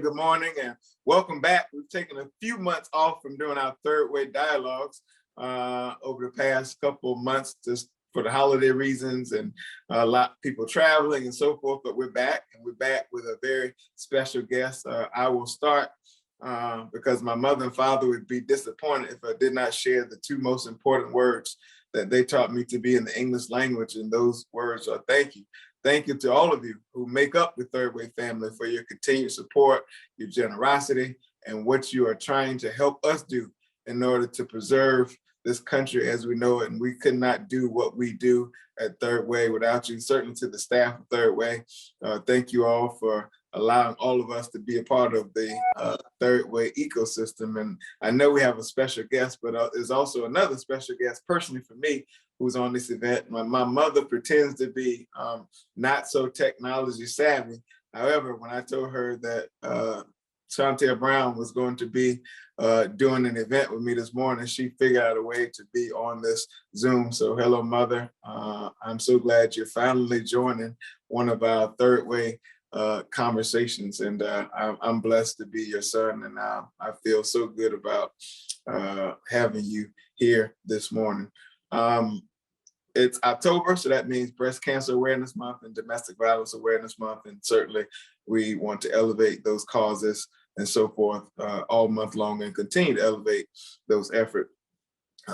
good morning, and welcome back. We've taken a few months off from doing our third way dialogues over the past couple of months just for the holiday reasons and a lot of people traveling and so forth, but we're back, and we're back with a very special guest. I will start because my mother and father would be disappointed if I did not share the two most important words that they taught me to be in the English language, and those words are thank you. Thank you to all of you who make up the Third Way family for your continued support, your generosity, and what you are trying to help us do in order to preserve this country as we know it. And we could not do what we do at Third Way without you, certainly to the staff of Third Way. Thank you all for allowing all of us to be a part of the Third Way ecosystem. And I know we have a special guest, but there's also another special guest personally for me who's on this event. My mother pretends to be not so technology savvy. However, when I told her that Shontel Brown was going to be doing an event with me this morning, she figured out a way to be on this Zoom. So hello, Mother. I'm so glad you're finally joining one of our Third Way conversations, and I'm blessed to be your son, and I feel so good about having you here this morning. It's October, so that means Breast Cancer Awareness Month and Domestic Violence Awareness Month, and certainly we want to elevate those causes and so forth all month long and continue to elevate those efforts.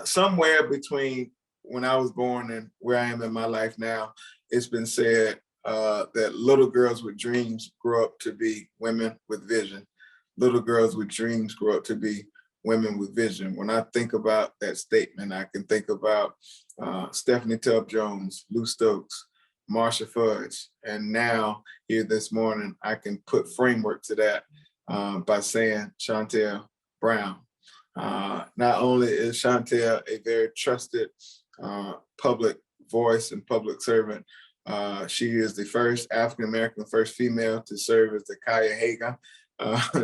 Somewhere between when I was born and where I am in my life now, it's been said that little girls with dreams grow up to be women with vision. Little girls with dreams grow up to be women with vision. When I think about that statement, I can think about Stephanie Tubb Jones, Lou Stokes, Marsha Fudge, and now here this morning, I can put framework to that by saying Shontel Brown. Not only is Shontel a very trusted public voice and public servant, she is the first African-American, first female to serve as the Cuyahoga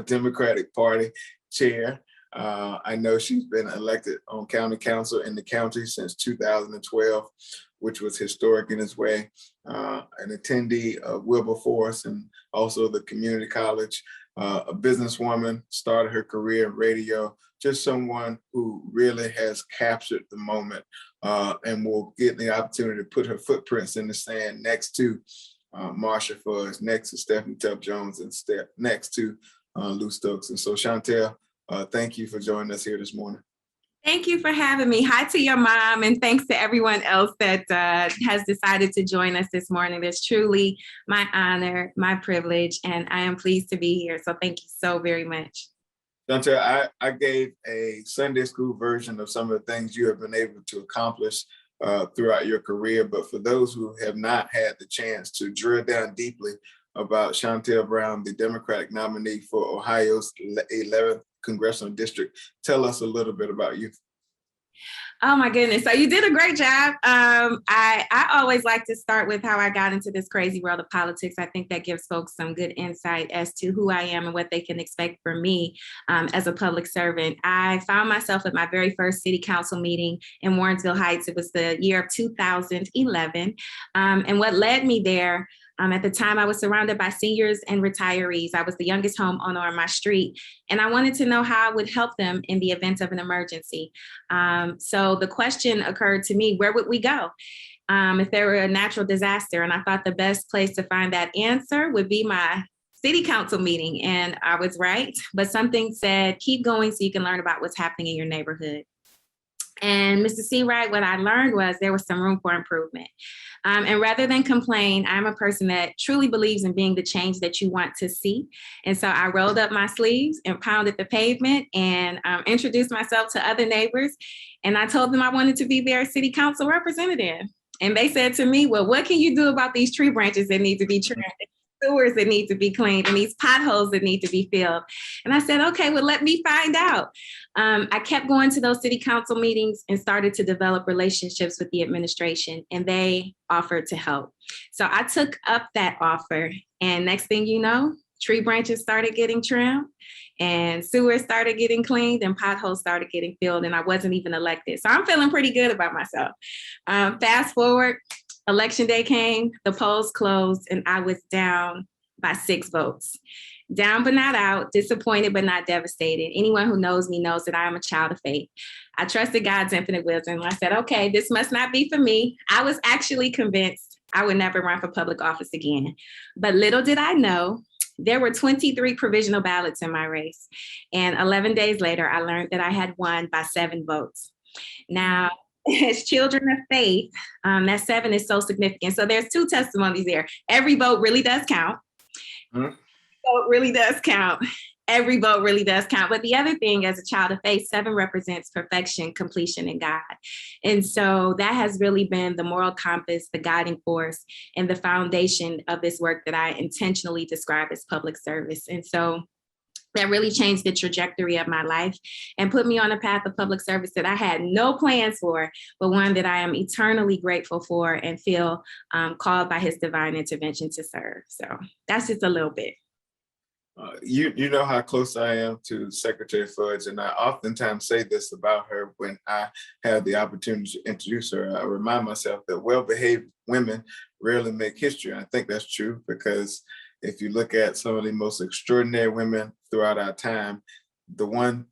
Democratic Party chair. I know she's been elected on county council in the county since 2012, which was historic in its way. An attendee of Wilberforce and also the community college, a businesswoman, started her career in radio, just someone who really has captured the moment and will get the opportunity to put her footprints in the sand next to Marsha Fudge, next to Stephanie Tubb Jones, and next to Lou Stokes. And so Shontel, thank you for joining us here this morning. Thank you for having me. Hi to your mom, and thanks to everyone else that has decided to join us this morning. It's truly my honor, my privilege, and I am pleased to be here. So thank you so very much. Shontel, I gave a Sunday school version of some of the things you have been able to accomplish throughout your career, but for those who have not had the chance to drill down deeply about Shontel Brown, the Democratic nominee for Ohio's 11th Congressional District, tell us a little bit about you. Oh my goodness. So you did a great job. I always like to start with how I got into this crazy world of politics. I think that gives folks some good insight as to who I am and what they can expect from me as a public servant. I found myself at my very first city council meeting in Warrensville Heights. It was the year of 2011. And what led me there, at the time, I was surrounded by seniors and retirees. I was the youngest homeowner on my street, and I wanted to know how I would help them in the event of an emergency. So the question occurred to me, where would we go if there were a natural disaster? And I thought the best place to find that answer would be my city council meeting. And I was right, but something said, keep going so you can learn about what's happening in your neighborhood. And Mr. Seawright, what I learned was there was some room for improvement. And rather than complain, I'm a person that truly believes in being the change that you want to see. And so I rolled up my sleeves and pounded the pavement and introduced myself to other neighbors. And I told them I wanted to be their city council representative. And they said to me, well, what can you do about these tree branches that need to be trimmed? Sewers that need to be cleaned and these potholes that need to be filled. And I said, okay, well, let me find out. I kept going to those city council meetings and started to develop relationships with the administration, and they offered to help. So I took up that offer, and next thing you know, tree branches started getting trimmed and sewers started getting cleaned and potholes started getting filled, and I wasn't even elected. So I'm feeling pretty good about myself. Fast forward, election day came, the polls closed, and I was down by 6 votes. Down but not out, disappointed but not devastated. Anyone who knows me knows that I am a child of faith. I trusted God's infinite wisdom. I said, okay, this must not be for me. I was actually convinced I would never run for public office again. But little did I know, there were 23 provisional ballots in my race. And 11 days later, I learned that I had won by 7 votes. Now, as children of faith, that 7 is so significant. So there's 2 testimonies there. Every vote really does count. Vote really does count. Every vote really does count. But the other thing, as a child of faith, 7 represents perfection, completion, and God. And so that has really been the moral compass, the guiding force, and the foundation of this work that I intentionally describe as public service. And so that really changed the trajectory of my life and put me on a path of public service that I had no plans for, but one that I am eternally grateful for and feel called by his divine intervention to serve. So that's just a little bit. You know how close I am to Secretary Fudge, and I oftentimes say this about her when I have the opportunity to introduce her. I remind myself that well-behaved women rarely make history. I think that's true because if you look at some of the most extraordinary women throughout our time, the one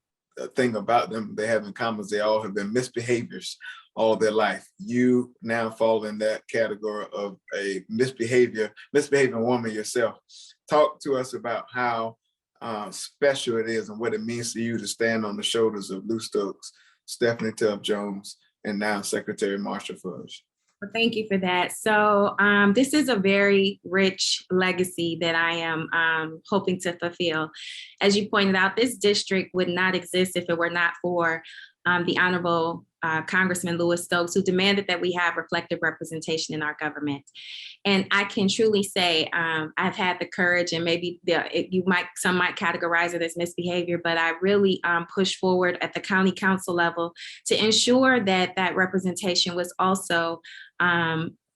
thing about them they have in common is they all have been misbehaviors all their life. You now fall in that category of a misbehaving woman yourself. Talk to us about how special it is and what it means to you to stand on the shoulders of Lou Stokes, Stephanie Tubbs Jones, and now Secretary Marsha Fudge. Well, thank you for that. So this is a very rich legacy that I am hoping to fulfill. As you pointed out, this district would not exist if it were not for the Honorable Congressman Louis Stokes, who demanded that we have reflective representation in our government. And I can truly say I've had the courage, and maybe some might categorize it as misbehavior, but I really pushed forward at the county council level to ensure that that representation was also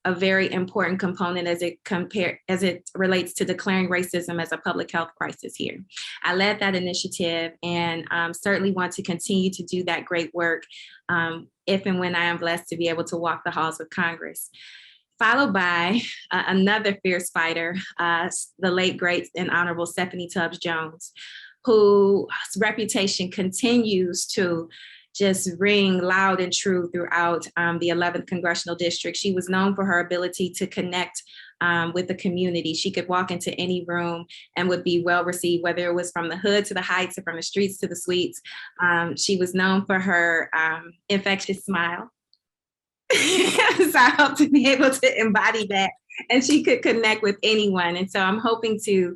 a very important component as it relates to declaring racism as a public health crisis here. I led that initiative and certainly want to continue to do that great work if and when I am blessed to be able to walk the halls of Congress. Followed by another fierce fighter, the late, great, and Honorable Stephanie Tubbs Jones, whose reputation continues to just ring loud and true throughout the 11th Congressional District. She was known for her ability to connect with the community. She could walk into any room and would be well received, whether it was from the hood to the heights or from the streets to the suites. She was known for her infectious smile. So I hope to be able to embody that, and she could connect with anyone. And so I'm hoping to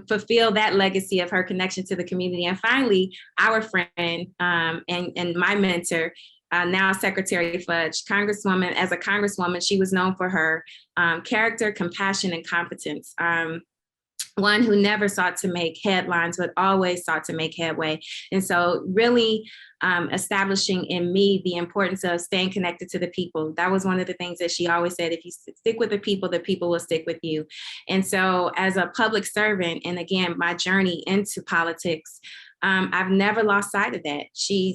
fulfill that legacy of her connection to the community. And finally, our friend and my mentor, now Secretary Fudge, as a congresswoman, she was known for her character, compassion, and competence. One who never sought to make headlines, but always sought to make headway. And so really establishing in me the importance of staying connected to the people. That was one of the things that she always said: if you stick with the people will stick with you. And so as a public servant, and again, my journey into politics, I've never lost sight of that. She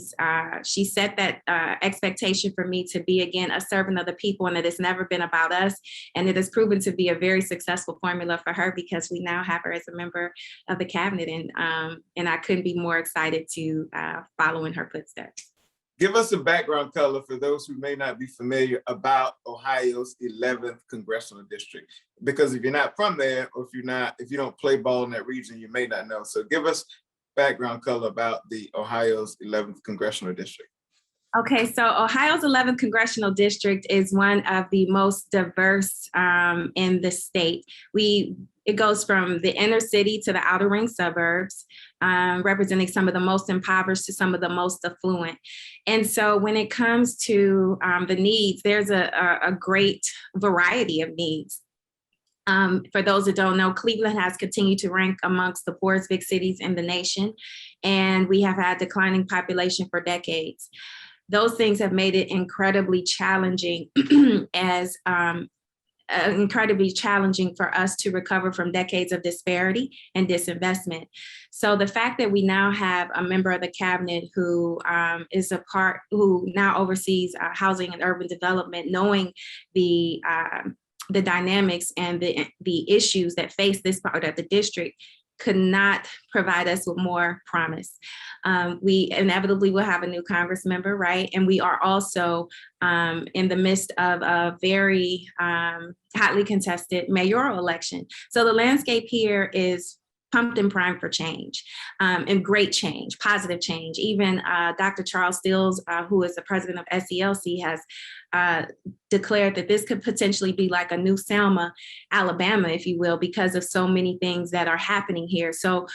set that expectation for me to be, again, a servant of the people, and it has never been about us. And it has proven to be a very successful formula for her, because we now have her as a member of the cabinet. And I couldn't be more excited to follow in her footsteps. Give us a background color for those who may not be familiar about Ohio's 11th Congressional District. Because if you're not from there, or if you don't play ball in that region, you may not know. So give us background color about the Ohio's 11th Congressional District. Okay, so Ohio's 11th Congressional District is one of the most diverse in the state. It goes from the inner city to the outer ring suburbs, representing some of the most impoverished to some of the most affluent. And so when it comes to the needs, there's a great variety of needs. For those that don't know, Cleveland has continued to rank amongst the poorest big cities in the nation, and we have had declining population for decades. Those things have made it incredibly challenging incredibly challenging for us to recover from decades of disparity and disinvestment. So the fact that we now have a member of the cabinet who now oversees housing and urban development, knowing the the dynamics and the issues that face this part of the district could not provide us with more promise. We inevitably will have a new Congress member, right? And we are also in the midst of a very hotly contested mayoral election. So the landscape here is pumped and primed for change, and great change, positive change. Even Dr. Charles Stills, who is the president of SELC, has declared that this could potentially be like a new Selma, Alabama, if you will, because of so many things that are happening here. So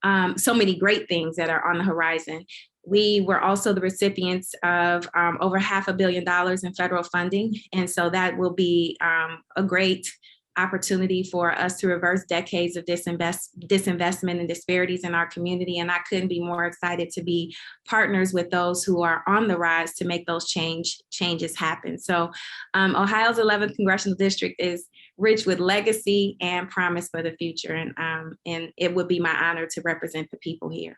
many great things that are on the horizon. We were also the recipients of over $500 million in federal funding. And so that will be a great opportunity for us to reverse decades of disinvestment and disparities in our community. And I couldn't be more excited to be partners with those who are on the rise to make those changes happen. So Ohio's 11th Congressional District is rich with legacy and promise for the future. And it would be my honor to represent the people here.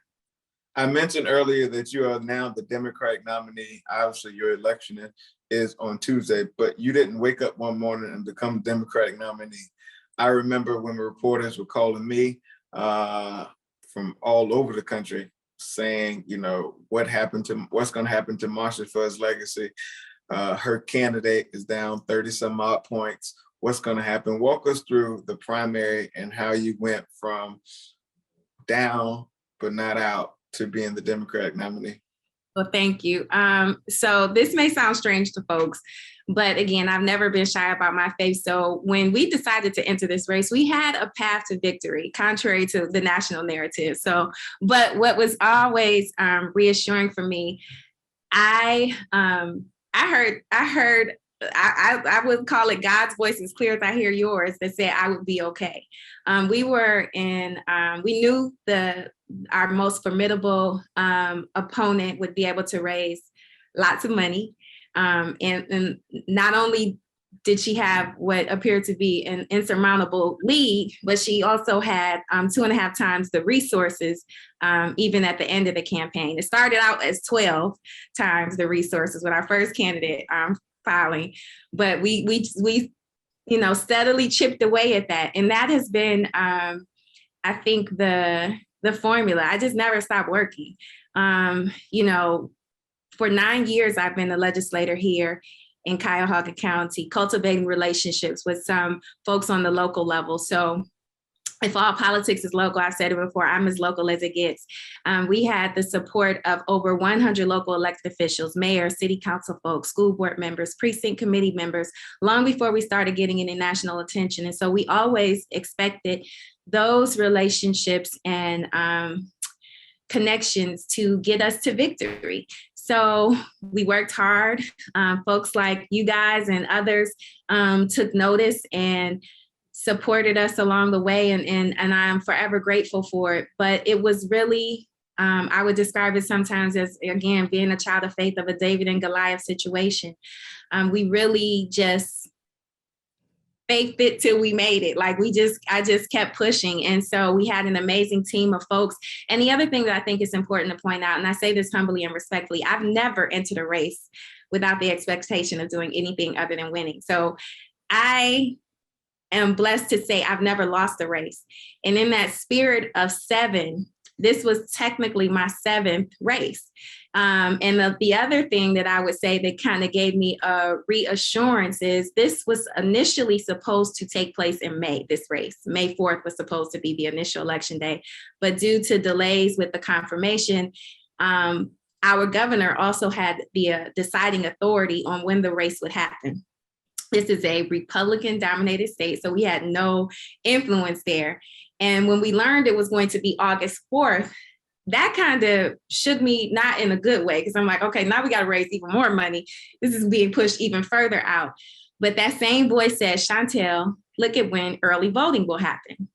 I mentioned earlier that you are now the Democratic nominee. Obviously, your election is on Tuesday, but you didn't wake up one morning and become Democratic nominee. I remember when reporters were calling me from all over the country saying, you know, what's going to happen to Marsha for his legacy. Her candidate is down 30 some odd points. What's going to happen? Walk us through the primary and how you went from down but not out to being the Democratic nominee. Well, thank you. So this may sound strange to folks, but again, I've never been shy about my faith. So when we decided to enter this race, we had a path to victory, contrary to the national narrative. So, but what was always reassuring for me, I would call it God's voice as clear as I hear yours that said I would be okay. We knew our most formidable opponent would be able to raise lots of money. And not only did she have what appeared to be an insurmountable lead, but she also had 2.5 times the resources, even at the end of the campaign. It started out as 12 times the resources with our first candidate filing, but we steadily chipped away at that. And that has been, I think, the formula. I just never stopped working. For 9 years, I've been a legislator here in Cuyahoga County, cultivating relationships with some folks on the local level. So if all politics is local, I've said it before, I'm as local as it gets. We had the support of over 100 local elected officials, mayors, city council folks, school board members, precinct committee members, long before we started getting any national attention. And so we always expected those relationships and connections to get us to victory. So we worked hard. Folks like you guys and others took notice and supported us along the way, and I'm forever grateful for it. But it was really, I would describe it sometimes as, again, being a child of faith of a David and Goliath situation. We really just faked it till we made it. Like I just kept pushing. And so we had an amazing team of folks. And the other thing that I think is important to point out, and I say this humbly and respectfully, I've never entered a race without the expectation of doing anything other than winning. So I am blessed to say I've never lost a race. And in that spirit of 7, this was technically my 7th race. And the other thing that I would say that kind of gave me a reassurance is this was initially supposed to take place in May, this race. May 4th was supposed to be the initial election day. But due to delays with the confirmation, our governor also had the deciding authority on when the race would happen. This is a Republican-dominated state, so we had no influence there. And when we learned it was going to be August 4th, that kind of shook me, not in a good way, because I'm like, okay, now we got to raise even more money. This is being pushed even further out. But that same voice said, Shontel, look at when early voting will happen.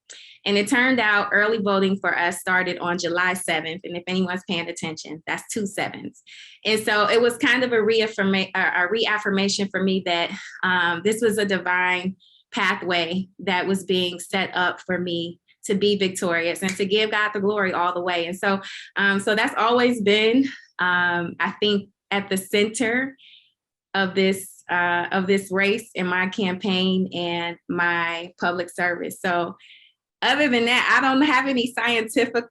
And it turned out early voting for us started on July 7th. And if anyone's paying attention, that's 2 7s. And so it was kind of a reaffirmation for me that this was a divine pathway that was being set up for me to be victorious and to give God the glory all the way. And so, so that's always been, I think, at the center of this race in my campaign and my public service. So other than that, I don't have any scientific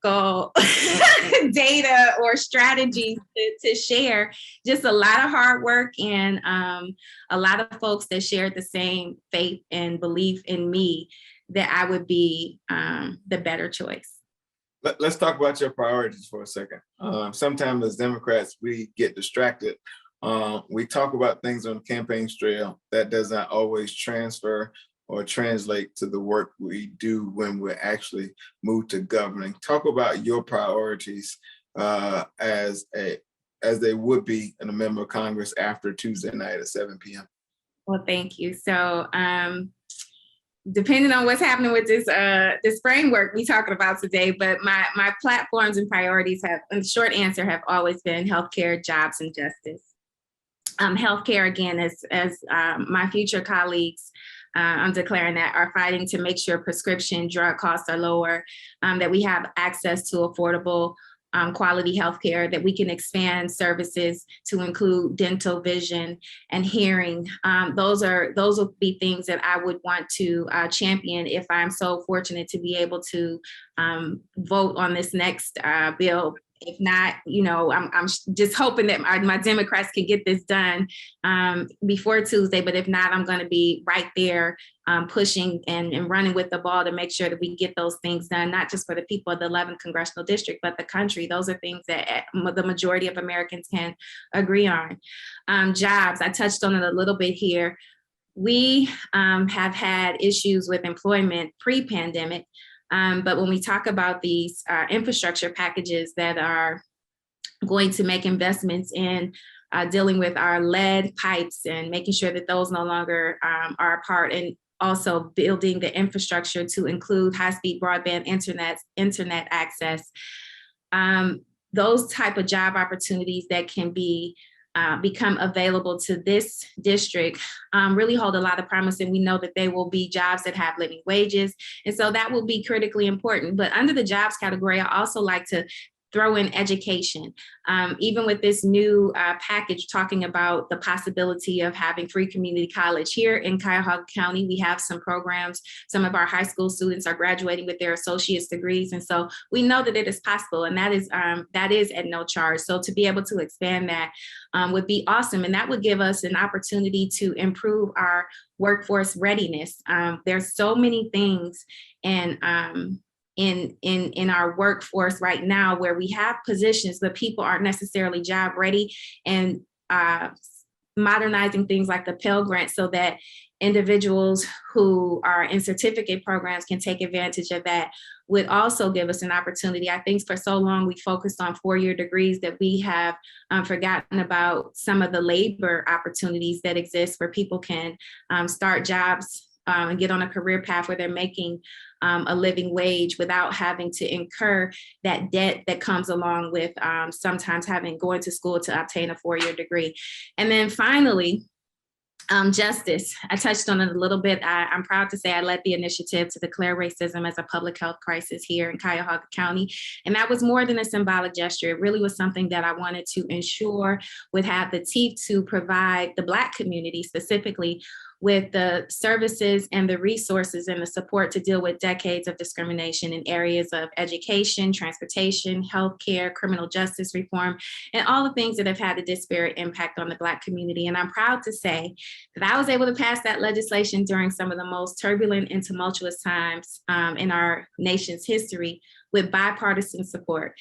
data or strategies to share. Just a lot of hard work and a lot of folks that shared the same faith and belief in me that I would be the better choice. Let's talk about your priorities for a second. Sometimes as Democrats, we get distracted. We talk about things on the campaign trail that does not always transfer or translate to the work we do when we're actually moved to governing. Talk about your priorities as they would be in a member of Congress after Tuesday night at 7 p.m. Well, thank you. So depending on what's happening with this framework we talking about today, but my platforms and priorities have, in short answer, have always been healthcare, jobs, and justice. Healthcare, again, as my future colleagues, I'm declaring that, are fighting to make sure prescription drug costs are lower, that we have access to affordable quality healthcare, that we can expand services to include dental, vision, and hearing. Those will be things that I would want to champion if I'm so fortunate to be able to vote on this next bill. If not, I'm just hoping that my Democrats can get this done before Tuesday. But if not, I'm going to be right there pushing and running with the ball to make sure that we get those things done, not just for the people of the 11th Congressional District, but the country. Those are things that the majority of Americans can agree on. Jobs, I touched on it a little bit here. We have had issues with employment pre-pandemic. But when we talk about these infrastructure packages that are going to make investments in dealing with our lead pipes and making sure that those no longer are a part, and also building the infrastructure to include high-speed broadband internet access, those type of job opportunities that can become available to this district really hold a lot of promise, and we know that they will be jobs that have living wages, and so that will be critically important. But under the jobs category, I also like to throw in education. Even with this new package talking about the possibility of having free community college here in Cuyahoga County, we have some programs. Some of our high school students are graduating with their associate's degrees. And so we know that it is possible, and that is at no charge. So to be able to expand that would be awesome. And that would give us an opportunity to improve our workforce readiness. There's so many things in our workforce right now where we have positions, but people aren't necessarily job ready, and modernizing things like the Pell Grant so that individuals who are in certificate programs can take advantage of that would also give us an opportunity. I think for so long we focused on four-year degrees that we have forgotten about some of the labor opportunities that exist where people can start jobs and get on a career path where they're making a living wage without having to incur that debt that comes along with sometimes going to school to obtain a four-year degree. And then finally, justice. I touched on it a little bit. I'm proud to say I led the initiative to declare racism as a public health crisis here in Cuyahoga County. And that was more than a symbolic gesture. It really was something that I wanted to ensure would have the teeth to provide the Black community specifically with the services and the resources and the support to deal with decades of discrimination in areas of education, transportation, healthcare, criminal justice reform, and all the things that have had a disparate impact on the Black community. And I'm proud to say that I was able to pass that legislation during some of the most turbulent and tumultuous times in our nation's history, with bipartisan support.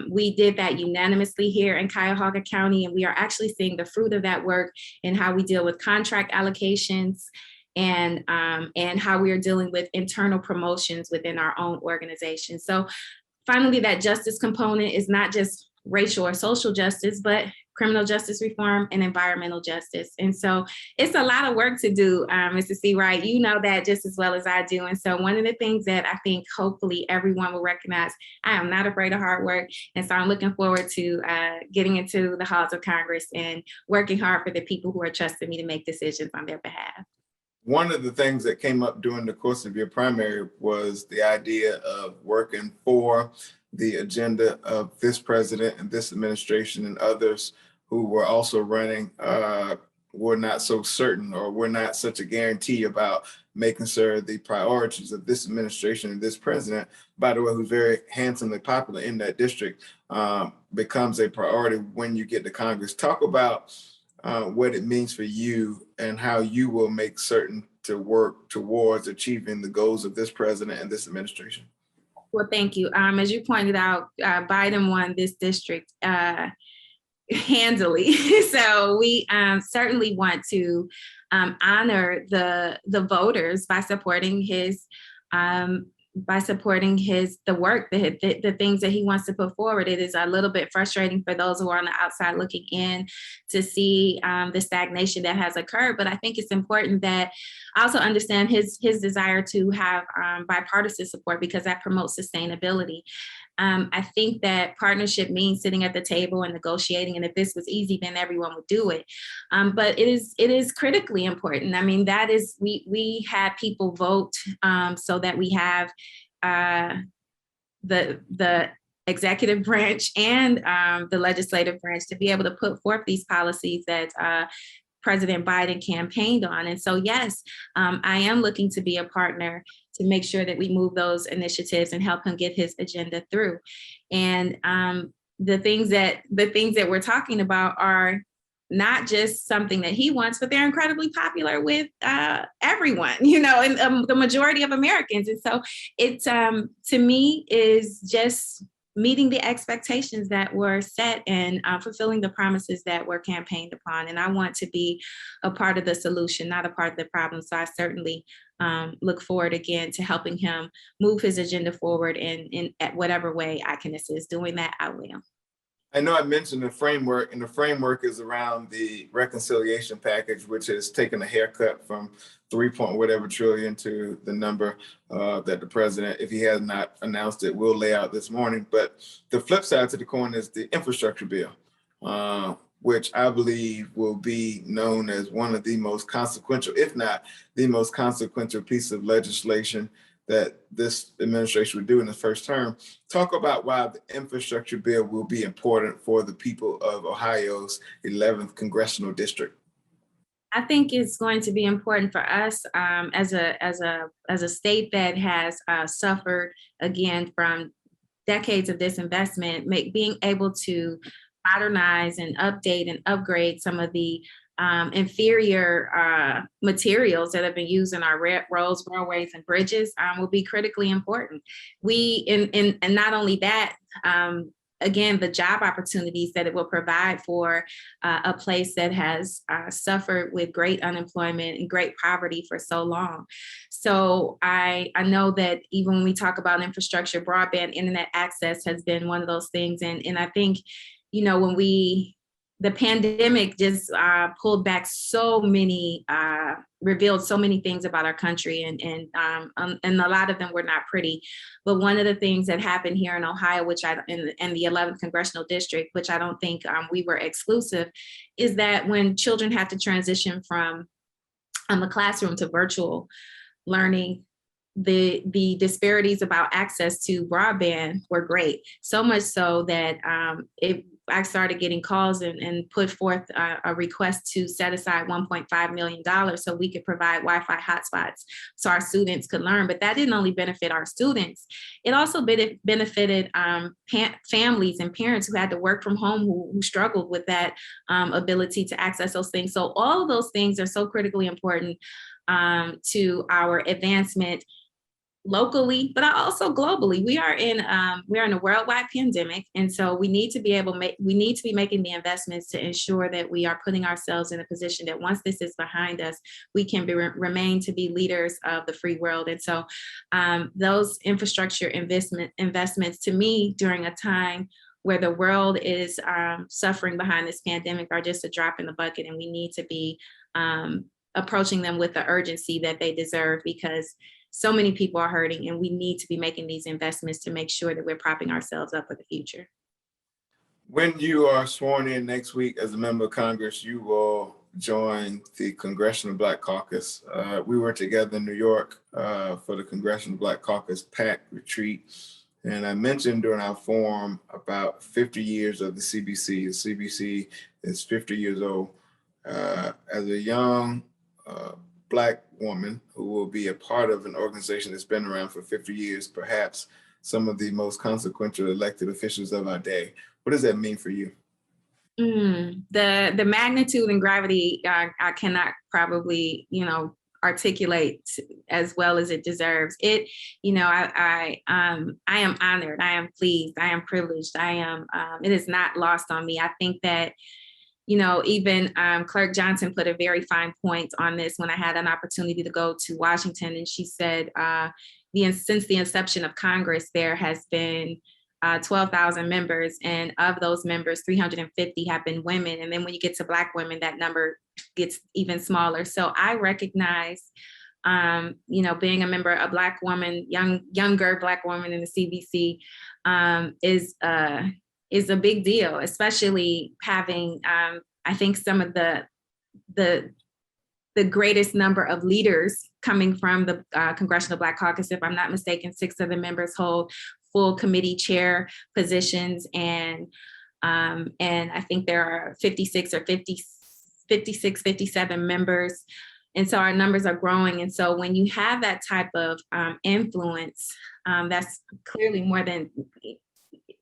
We did that unanimously here in Cuyahoga County, and we are actually seeing the fruit of that work in how we deal with contract allocations and how we are dealing with internal promotions within our own organization. So finally, that justice component is not just racial or social justice, but criminal justice reform and environmental justice. And so it's a lot of work to do, Mr. Seawright. You know that just as well as I do. And so one of the things that I think hopefully everyone will recognize, I am not afraid of hard work. And so I'm looking forward to getting into the halls of Congress and working hard for the people who are trusting me to make decisions on their behalf. One of the things that came up during the course of your primary was the idea of working for the agenda of this president and this administration and others who were also running we're not so certain, or we're not such a guarantee about making sure the priorities of this administration and this president, by the way, who's very handsomely popular in that district, becomes a priority when you get to Congress. Talk about what it means for you and how you will make certain to work towards achieving the goals of this president and this administration. Well, thank you. As you pointed out, Biden won this district handily. So we certainly want to honor the voters by supporting his the work, the things that he wants to put forward. It is a little bit frustrating for those who are on the outside looking in to see the stagnation that has occurred. But I think it's important that I also understand his desire to have bipartisan support, because that promotes sustainability. I think that partnership means sitting at the table and negotiating. And if this was easy, then everyone would do it. But it is critically important. I mean, that is, we had people vote so that we have the executive branch and the legislative branch to be able to put forth these policies that President Biden campaigned on. And so, yes, I am looking to be a partner to make sure that we move those initiatives and help him get his agenda through. And the things that we're talking about are not just something that he wants, but they're incredibly popular with everyone, and the majority of Americans. And so it, to me, is just meeting the expectations that were set and fulfilling the promises that were campaigned upon. And I want to be a part of the solution, not a part of the problem. So I certainly look forward again to helping him move his agenda forward in whatever way I can assist. Doing that, I will. I know I mentioned the framework, and the framework is around the reconciliation package, which has taken a haircut from 3 trillion to the number that the president, if he has not announced it, will lay out this morning. But the flip side to the coin is the infrastructure bill, which I believe will be known as one of the most consequential, if not the most consequential piece of legislation that this administration would do in the first term. Talk about why the infrastructure bill will be important for the people of Ohio's 11th Congressional District. I think it's going to be important for us as a state that has suffered again from decades of disinvestment, being able to modernize and update and upgrade some of the inferior materials that have been used in our roads, railways, and bridges will be critically important. And not only that, again, the job opportunities that it will provide for a place that has suffered with great unemployment and great poverty for so long. So I know that even when we talk about infrastructure, broadband internet access has been one of those things. And I think, when the pandemic just pulled back so many, revealed so many things about our country, and a lot of them were not pretty. But one of the things that happened here in Ohio, in the 11th Congressional District, which I don't think we were exclusive, is that when children had to transition from the classroom to virtual learning, the disparities about access to broadband were great. So much so that I started getting calls and put forth a request to set aside $1.5 million so we could provide Wi-Fi hotspots so our students could learn. But that didn't only benefit our students, it also benefited families and parents who had to work from home, who struggled with that ability to access those things. So all of those things are so critically important to our advancement locally, but also globally. We are in a worldwide pandemic, and so we need to be making the investments to ensure that we are putting ourselves in a position that once this is behind us, we can remain to be leaders of the free world. And so those infrastructure investments, to me, during a time where the world is suffering behind this pandemic, are just a drop in the bucket, and we need to be approaching them with the urgency that they deserve, because so many people are hurting, and we need to be making these investments to make sure that we're propping ourselves up for the future. When you are sworn in next week as a member of Congress, you will join the Congressional Black Caucus. We were together in New York for the Congressional Black Caucus PAC retreat. And I mentioned during our forum about 50 years of the CBC. The CBC is 50 years old. as a young Black woman who will be a part of an organization that's been around for 50 years, perhaps some of the most consequential elected officials of our day. What does that mean for you? The magnitude and gravity, I cannot probably, articulate as well as it deserves. I am honored. I am pleased. I am privileged. It is not lost on me. I think that, even Clerk Johnson put a very fine point on this when I had an opportunity to go to Washington. And she said, since the inception of Congress, there has been 12,000 members, and of those members, 350 have been women. And then when you get to Black women, that number gets even smaller. So I recognize, being a member, a Black woman, younger Black woman in the CBC is a big deal, especially having, I think, some of the greatest number of leaders coming from the Congressional Black Caucus. If I'm not mistaken, 6 of the members hold full committee chair positions, and I think there are 56 or 57 members. And so our numbers are growing. And so when you have that type of influence, that's clearly more than,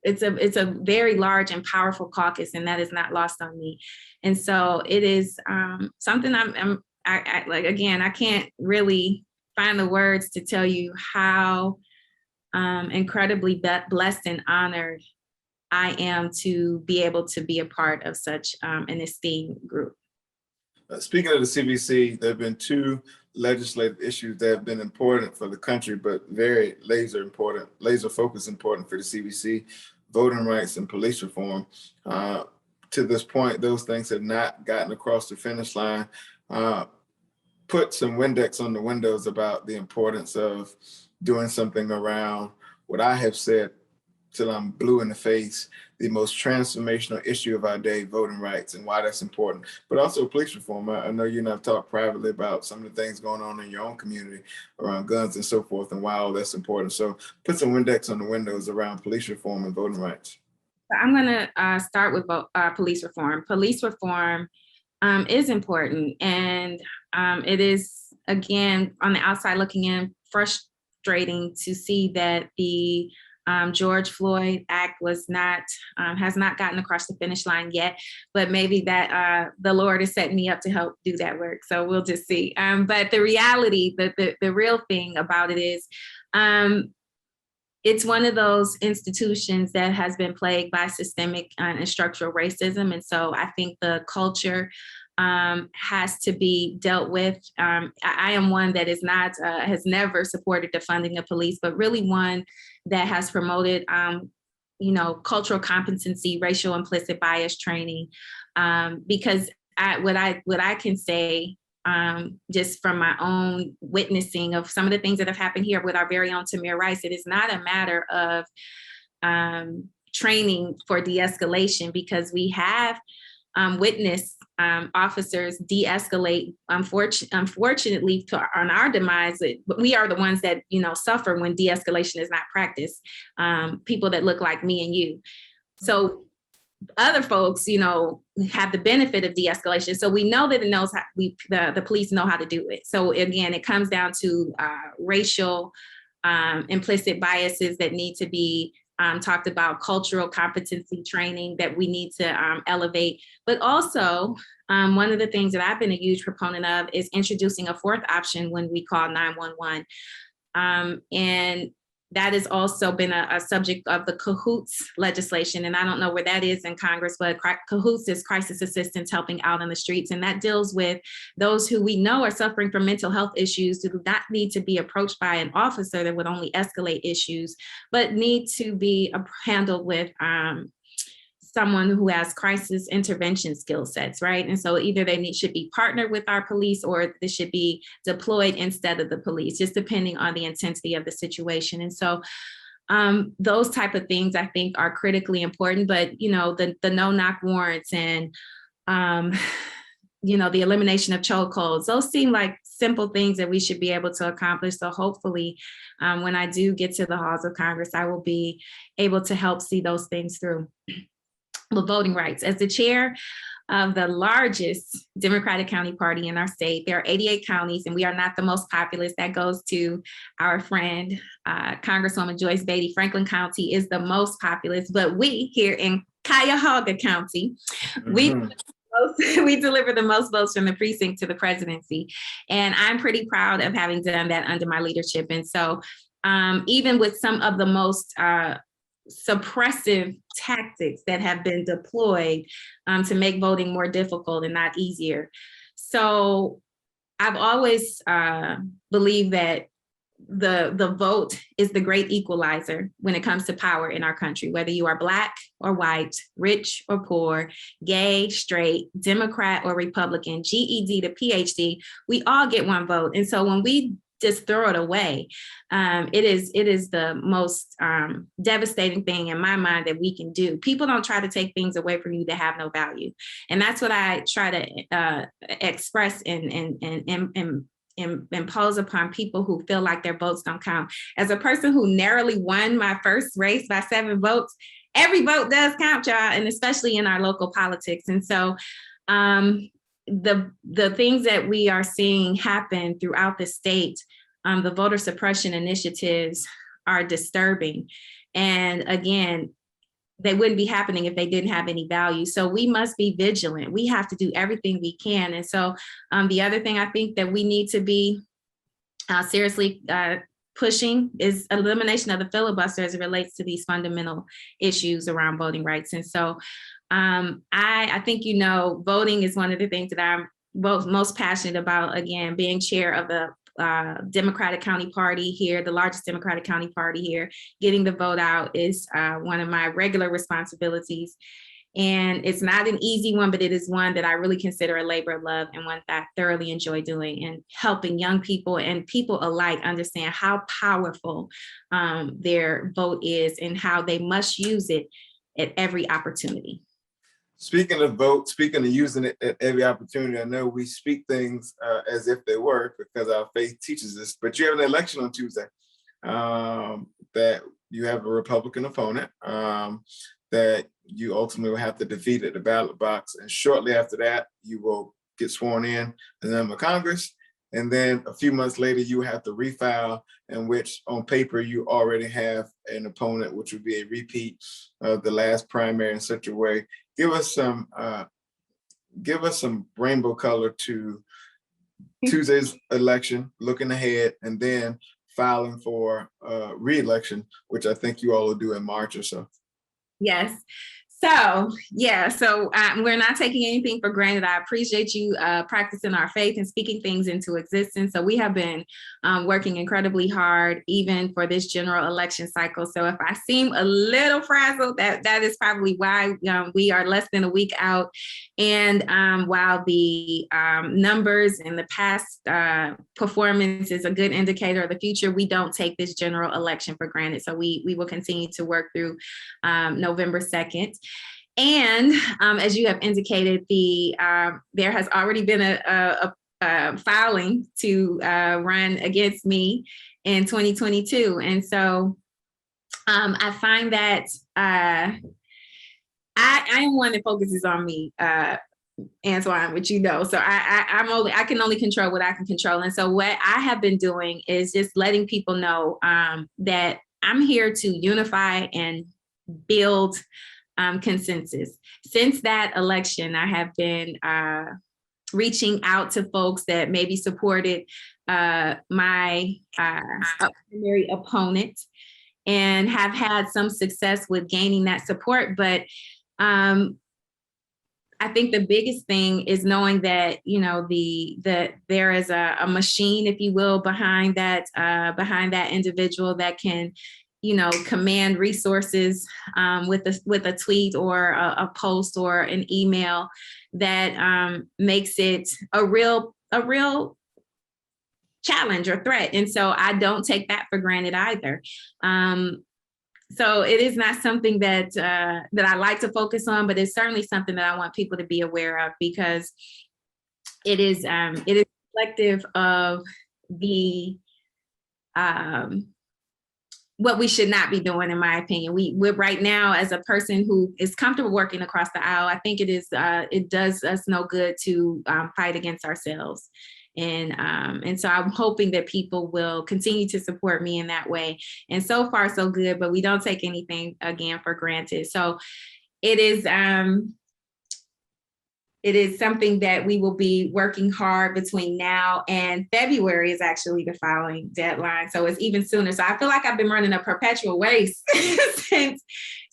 it's a very large and powerful caucus, and that is not lost on me. And so it is something I like, again, I can't really find the words to tell you how incredibly blessed and honored I am to be able to be a part of such an esteemed group. Speaking of the CBC, there have been 2 legislative issues that have been important for the country, but very laser focus important for the CBC: voting rights and police reform. To this point, those things have not gotten across the finish line. Put some Windex on the windows about the importance of doing something around what I have said till I'm blue in the face, the most transformational issue of our day, voting rights, and why that's important, but also police reform. I know you and I've talked privately about some of the things going on in your own community around guns and so forth, and why all that's important. So put some Windex on the windows around police reform and voting rights. I'm going to start with police reform. Police reform is important, and it is, again, on the outside looking in, frustrating to see that the George Floyd Act has not gotten across the finish line yet, but maybe that the Lord is setting me up to help do that work. So we'll just see. But the reality, the real thing about it is, it's one of those institutions that has been plagued by systemic and structural racism. And so I think the culture has to be dealt with. I am one that is not, has never supported the funding of police, but really one that has promoted, cultural competency, racial implicit bias training, because what I can say, just from my own witnessing of some of the things that have happened here with our very own Tamir Rice, it is not a matter of training for de-escalation, because we have witnessed officers de-escalate, unfortunately, on our demise. But we are the ones that, suffer when de-escalation is not practiced, people that look like me and you. So other folks, have the benefit of de-escalation. So we know that the police know how to do it. So again, it comes down to racial implicit biases that need to be talked about, cultural competency training that we need to elevate. But also, one of the things that I've been a huge proponent of is introducing a 4th option when we call 911. And that has also been a subject of the CAHOOTS legislation. And I don't know where that is in Congress, but CAHOOTS is crisis assistance helping out on the streets. And that deals with those who we know are suffering from mental health issues, who do not need to be approached by an officer that would only escalate issues, but need to be handled with someone who has crisis intervention skill sets, right? And so either they should be partnered with our police, or they should be deployed instead of the police, just depending on the intensity of the situation. And so those type of things I think are critically important, but the no-knock warrants and the elimination of chokeholds, those seem like simple things that we should be able to accomplish. So hopefully when I do get to the halls of Congress, I will be able to help see those things through. with voting rights. As the chair of the largest Democratic County Party in our state, there are 88 counties, and we are not the most populous. That goes to our friend, Congresswoman Joyce Beatty. Franklin County is the most populous, but we here in Cuyahoga County, we deliver the most votes from the precinct to the presidency. And I'm pretty proud of having done that under my leadership. And so even with some of the most suppressive tactics that have been deployed to make voting more difficult and not easier. So I've always believed that the vote is the great equalizer when it comes to power in our country, whether you are Black or white, rich or poor, gay, straight, Democrat or Republican, GED to PhD, we all get one vote. And so when we just throw it away, it is the most devastating thing in my mind that we can do. People don't try to take things away from you that have no value. And that's what I try to express and impose upon people who feel like their votes don't count. As a person who narrowly won my first race by 7 votes, every vote does count, y'all, and especially in our local politics. And so the things that we are seeing happen throughout the state, the voter suppression initiatives are disturbing. And again, they wouldn't be happening if they didn't have any value. So we must be vigilant. We have to do everything we can. And so the other thing I think that we need to be seriously pushing is elimination of the filibuster as it relates to these fundamental issues around voting rights. And so I think, voting is one of the things that I'm most passionate about, again, being chair of the Democratic County Party here, the largest Democratic County Party here. Getting the vote out is one of my regular responsibilities. And it's not an easy one, but it is one that I really consider a labor of love and one that I thoroughly enjoy doing, and helping young people and people alike understand how powerful their vote is and how they must use it at every opportunity. Speaking of vote, speaking of using it at every opportunity, I know we speak things as if they were, because our faith teaches us, but you have an election on Tuesday that you have a Republican opponent that you ultimately will have to defeat at the ballot box. And shortly after that, you will get sworn in as a member of Congress. And then a few months later, you have to refile, in which on paper, you already have an opponent, which would be a repeat of the last primary in such a way. Give us some rainbow color to Tuesday's election, looking ahead, and then filing for re-election, which I think you all will do in March or so. Yes. So we're not taking anything for granted. I appreciate you practicing our faith and speaking things into existence. So we have been working incredibly hard, even for this general election cycle. So if I seem a little frazzled, that is probably why. We are less than a week out. And while the numbers and the past performance is a good indicator of the future, we don't take this general election for granted. So we will continue to work through November 2nd. And as you have indicated, there has already been a filing to run against me in 2022. And so I find that I am one that focuses on me, Antjuan, which so I can only control what I can control. And so what I have been doing is just letting people know that I'm here to unify and build consensus. Since that election, I have been reaching out to folks that maybe supported my primary opponent and have had some success with gaining that support. But I think the biggest thing is knowing that, there is a machine, if you will, behind that individual that can command resources with a tweet or a post or an email that makes it a real challenge or threat. And so I don't take that for granted either. So it is not something that I like to focus on, but it's certainly something that I want people to be aware of, because it is reflective of the what we should not be doing, in my opinion. We're right now, as a person who is comfortable working across the aisle, I think it does us no good to fight against ourselves. And so I'm hoping that people will continue to support me in that way. And so far, so good, but we don't take anything, again, for granted. So it is something that we will be working hard between now and February is actually the filing deadline. So it's even sooner. So I feel like I've been running a perpetual race since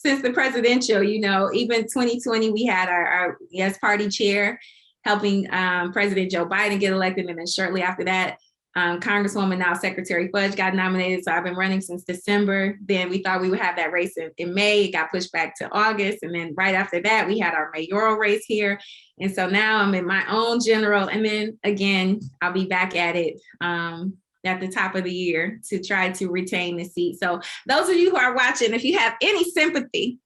the presidential, even 2020, we had our Yes Party chair helping President Joe Biden get elected. And then shortly after that, Congresswoman, now Secretary Fudge, got nominated. So I've been running since December. Then we thought we would have that race in May. It got pushed back to August. And then right after that, we had our mayoral race here. And so now I'm in my own general. And then again, I'll be back at it at the top of the year to try to retain the seat. So those of you who are watching, if you have any sympathy,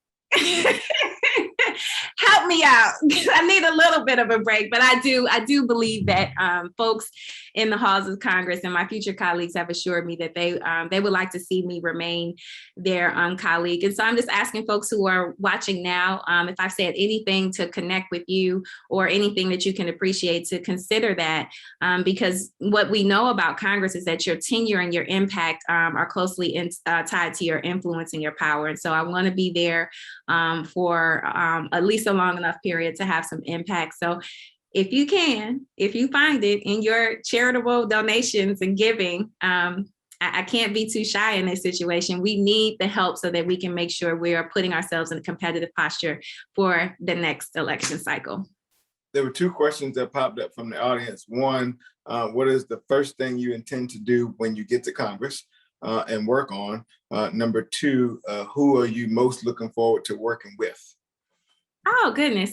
help me out. I need a little bit of a break, but I do believe that folks in the halls of Congress and my future colleagues have assured me that they would like to see me remain their colleague. And so I'm just asking folks who are watching now, if I've said anything to connect with you or anything that you can appreciate, to consider that, because what we know about Congress is that your tenure and your impact are closely tied to your influence and your power. And so I want to be there for at least a long enough period to have some impact. So if you find it in your charitable donations and giving, I can't be too shy in this situation. We need the help so that we can make sure we are putting ourselves in a competitive posture for the next election cycle. There were two questions that popped up from the audience. One, what is the first thing you intend to do when you get to Congress and work on? Number two, who are you most looking forward to working with? Oh, goodness.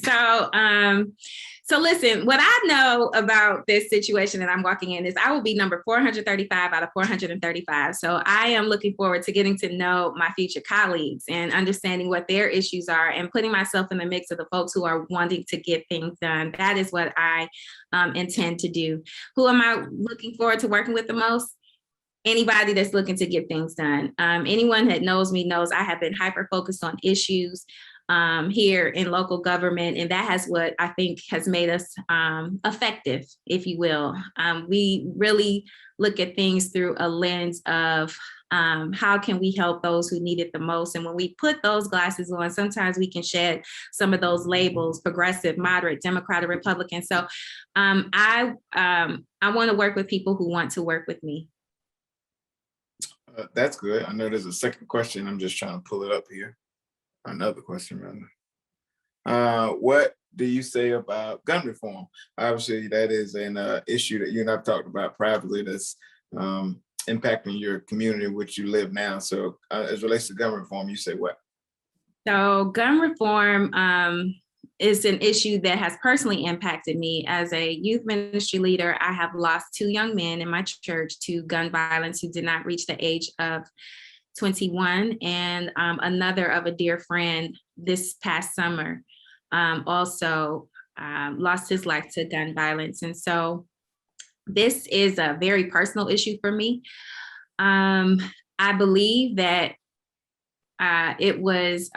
So listen, what I know about this situation that I'm walking in is I will be number 435 out of 435. So I am looking forward to getting to know my future colleagues and understanding what their issues are and putting myself in the mix of the folks who are wanting to get things done. That is what I intend to do. Who am I looking forward to working with the most? Anybody that's looking to get things done. Anyone that knows me knows I have been hyper-focused on issues here in local government. And that has what I think has made us effective, if you will. We really look at things through a lens of how can we help those who need it the most? And when we put those glasses on, sometimes we can shed some of those labels: progressive, moderate, Democrat, or Republican. So I want to work with people who want to work with me. That's good. I know there's a second question. I'm just trying to pull it up here. Another question, rather. What do you say about gun reform? Obviously, that is an issue that you and I've talked about privately that's impacting your community in which you live now. So as it relates to gun reform, you say what? So gun reform is an issue that has personally impacted me. As a youth ministry leader, I have lost 2 young men in my church to gun violence who did not reach the age of 21, and another of a dear friend this past summer also lost his life to gun violence. And so this is a very personal issue for me. I believe that it was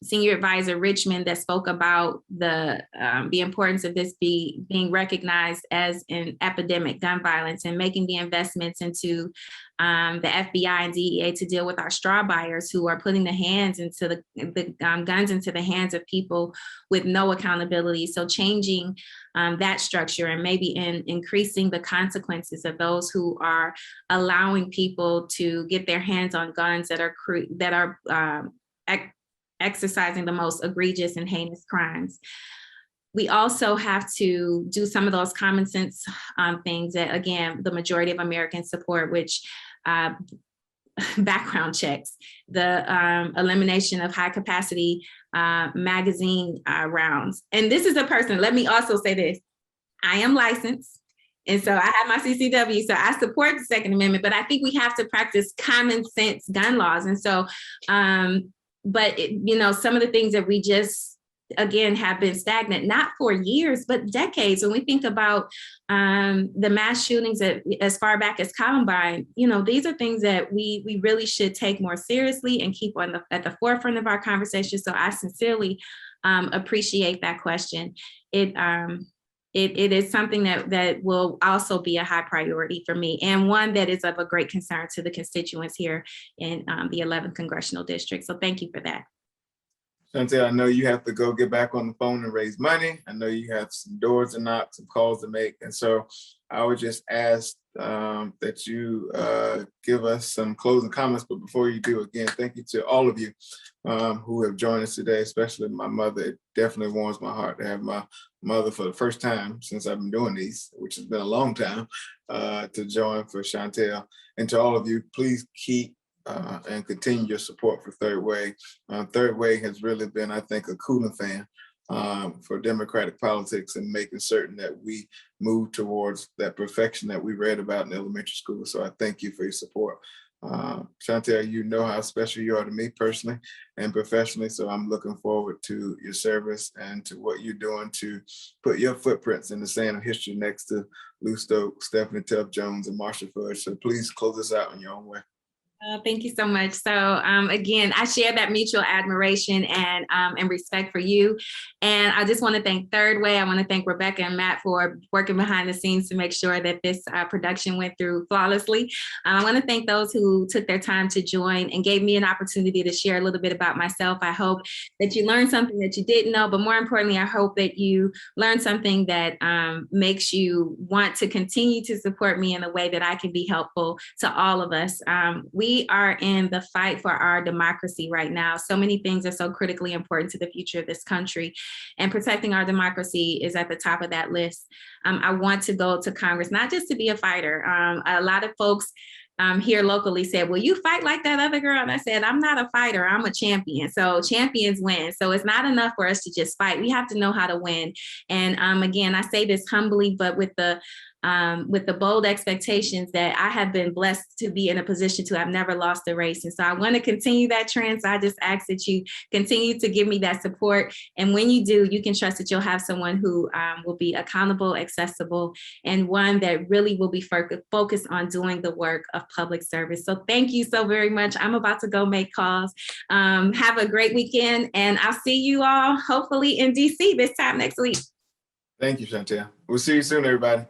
Senior Advisor Richmond that spoke about the importance of this being recognized as an epidemic, gun violence, and making the investments into the FBI and DEA to deal with our straw buyers who are putting the hands into the guns into the hands of people with no accountability. So changing that structure and maybe increasing the consequences of those who are allowing people to get their hands on guns that are exercising the most egregious and heinous crimes. We also have to do some of those common sense things that, again, the majority of Americans support, which background checks, the elimination of high capacity magazine rounds. And this is a person, let me also say this, I am licensed. And so I have my CCW, so I support the Second Amendment, but I think we have to practice common sense gun laws. And so, but some of the things that we just again, have been stagnant, not for years, but decades. When we think about the mass shootings as far back as Columbine, these are things that we really should take more seriously and keep at the forefront of our conversation. So I sincerely appreciate that question. It is something that will also be a high priority for me, and one that is of a great concern to the constituents here in the 11th Congressional District. So thank you for that. Shontel, I know you have to go get back on the phone and raise money. I know you have some doors to knock, some calls to make. And so I would just ask that you give us some closing comments. But before you do, again, thank you to all of you who have joined us today, especially my mother. It definitely warms my heart to have my mother for the first time since I've been doing these, which has been a long time, to join for Shontel. And to all of you, please keep and continue your support for Third Way. Third Way has really been, I think, a cooling fan for Democratic politics and making certain that we move towards that perfection that we read about in elementary school. So I thank you for your support. Shontel, you know how special you are to me personally and professionally. So I'm looking forward to your service and to what you're doing to put your footprints in the sand of history next to Lou Stokes, Stephanie Tubb Jones, and Marsha Fudge. So please close us out in your own way. Thank you so much. So again, I share that mutual admiration and respect for you. And I just want to thank Third Way. I want to thank Rebecca and Matt for working behind the scenes to make sure that this production went through flawlessly. I want to thank those who took their time to join and gave me an opportunity to share a little bit about myself. I hope that you learned something that you didn't know, but more importantly, I hope that you learned something that makes you want to continue to support me in a way that I can be helpful to all of us. We are in the fight for our democracy right now. So many things are so critically important to the future of this country, and protecting our democracy is at the top of that list. I want to go to Congress, not just to be a fighter. A lot of folks here locally said, will you fight like that other girl? And I said, I'm not a fighter, I'm a champion. So champions win. So it's not enough for us to just fight. We have to know how to win. And again, I say this humbly, but with the bold expectations that I have been blessed to be in a position to have never lost a race. And so I want to continue that trend. So I just ask that you continue to give me that support. And when you do, you can trust that you'll have someone who will be accountable, accessible, and one that really will be focused on doing the work of public service. So thank you so very much. I'm about to go make calls. Have a great weekend, and I'll see you all hopefully in DC this time next week. Thank you, Shontel. We'll see you soon, everybody.